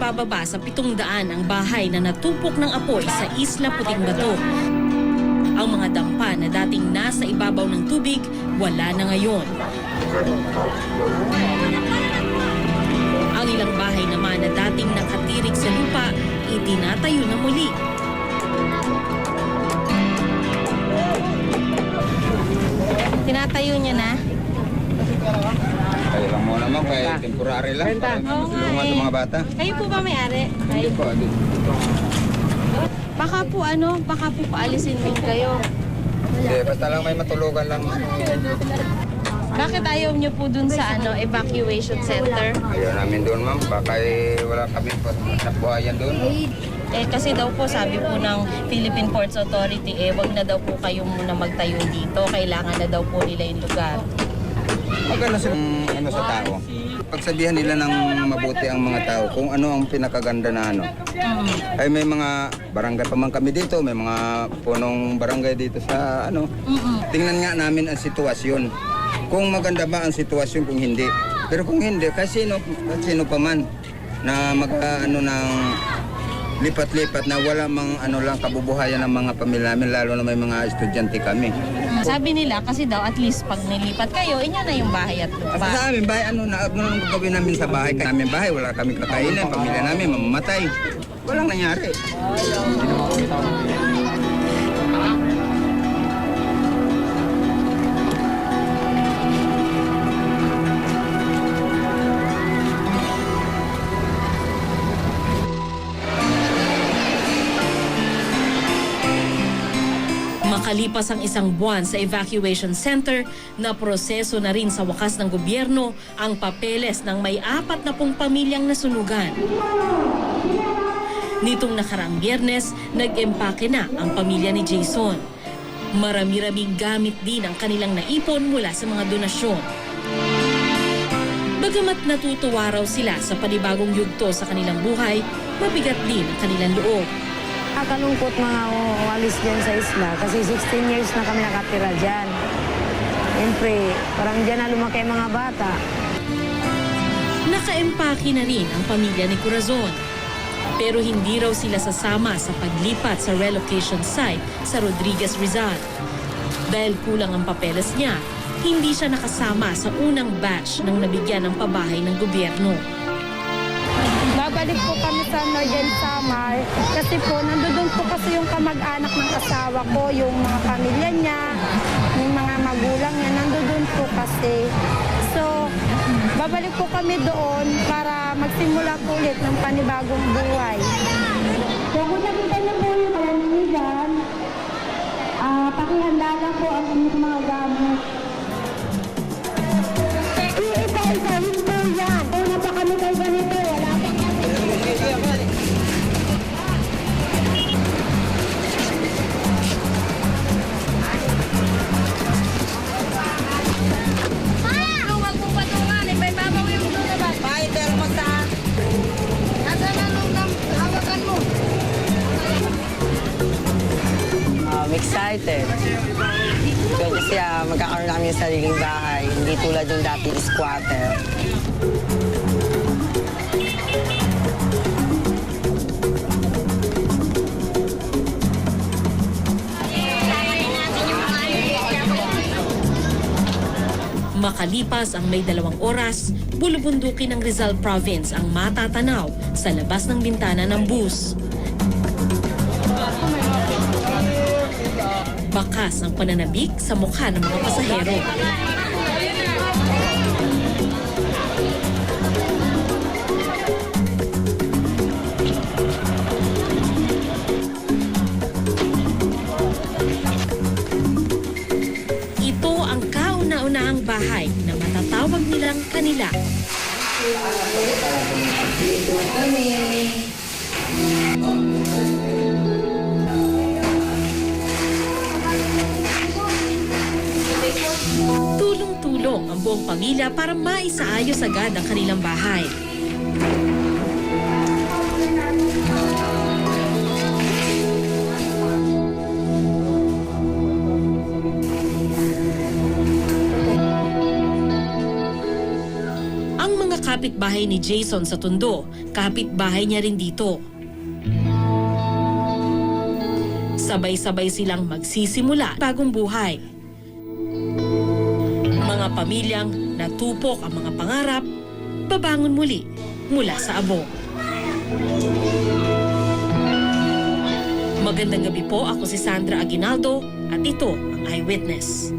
bababa sa 700 ang bahay na natupok ng apoy sa Isla Puting Bato. Ang mga dampa na dating nasa ibabaw ng tubig, wala na ngayon. Ang ilang bahay naman na dating nakatirik sa lupa, itinatayo na muli. Tinatayo niya na? Kaya lang muna naman, kaya temporary lang. Para matulungan ng mga bata. Kayo po ba may-ari? Hindi po. Baka po paalisin din kayo. Hindi, basta lang may matulugan lang. Bakit ayaw niyo po dun sa evacuation center? Ayaw namin doon, ma'am. Baka wala kami nabuhayan doon. Kasi daw po sabi po ng Philippine Ports Authority, wag na daw po kayo muna magtayo dito. Kailangan na daw po nila yung lugar. Maganda silang sa tao. Pagsabihan nila ng mabuti ang mga tao kung ano ang pinakaganda na Ay may mga barangay pa man kami dito, may mga punong barangay dito sa Tingnan nga namin ang sitwasyon. Kung maganda ba ang sitwasyon, kung hindi. Pero kung hindi, kasi sino pa man na ng lipat-lipat na wala mang lang kabubuhayan ng mga pamilya namin, lalo na may mga estudyante kami. Sabi nila kasi daw at least pag nilipat kayo, inyo na yung bahay at lupa. Sa amin bahay, ano nang gagawin namin sa bahay? Namin bahay, wala kami kakainin, pamilya namin mamamatay. Walang nangyari. Makalipas ang isang buwan sa evacuation center, na proseso na rin sa wakas ng gobyerno ang papeles ng may 40 pamilyang nasunugan. Nitong nakaraang Biyernes, nag-empake na ang pamilya ni Jason. Marami-raming gamit din ang kanilang naipon mula sa mga donasyon. Bagamat natutuwa raw sila sa panibagong yugto sa kanilang buhay, mabigat din ang kanilang loob. Nakakalungkot mga umalis dyan sa isla kasi 16 years na kami nakatira dyan. Siyempre, parang dyan na lumaki ang mga bata. Naka-empake na rin ang pamilya ni Corazon. Pero hindi raw sila sasama sa paglipat sa relocation site sa Rodriguez, Rizal. Dahil kulang ang papeles niya, hindi siya nakasama sa unang batch ng nabigyan ng pabahay ng gobyerno. Babalik po kami sa Northern Samar kasi po nandoon po kasi yung kamag-anak ng asawa ko, yung mga pamilya niya, yung mga magulang niya, nandoon po kasi. So, babalik po kami doon para magsimula po ulit ng panibagong buhay. So kung nakita niyo po yung kalanigan, pakihanda lang po ang inyong mga gamit. Isa-isahin po yan. Una pa kami kay ganito, wala pa. Excited. Kasi magkakaroon namin yung sariling bahay, hindi tulad yung dati squatter. Makalipas ang may 2 oras, bulubundukin ng Rizal Province ang matatanaw sa labas ng bintana ng bus. Bakas ang pananabik sa mukha ng mga pasahero. Ito ang kauna-unahang bahay na matatawag nilang kanila. Tulong-tulong ang buong pamilya para maisaayos agad ang kanilang bahay. kapitbahay ni Jason sa Tondo, kapitbahay niya rin dito. Sabay-sabay silang magsisimula bagong buhay. Mga pamilyang natupok ang mga pangarap, babangon muli mula sa abo. Magandang gabi po, ako si Sandra Aguinaldo at ito ang Eyewitness.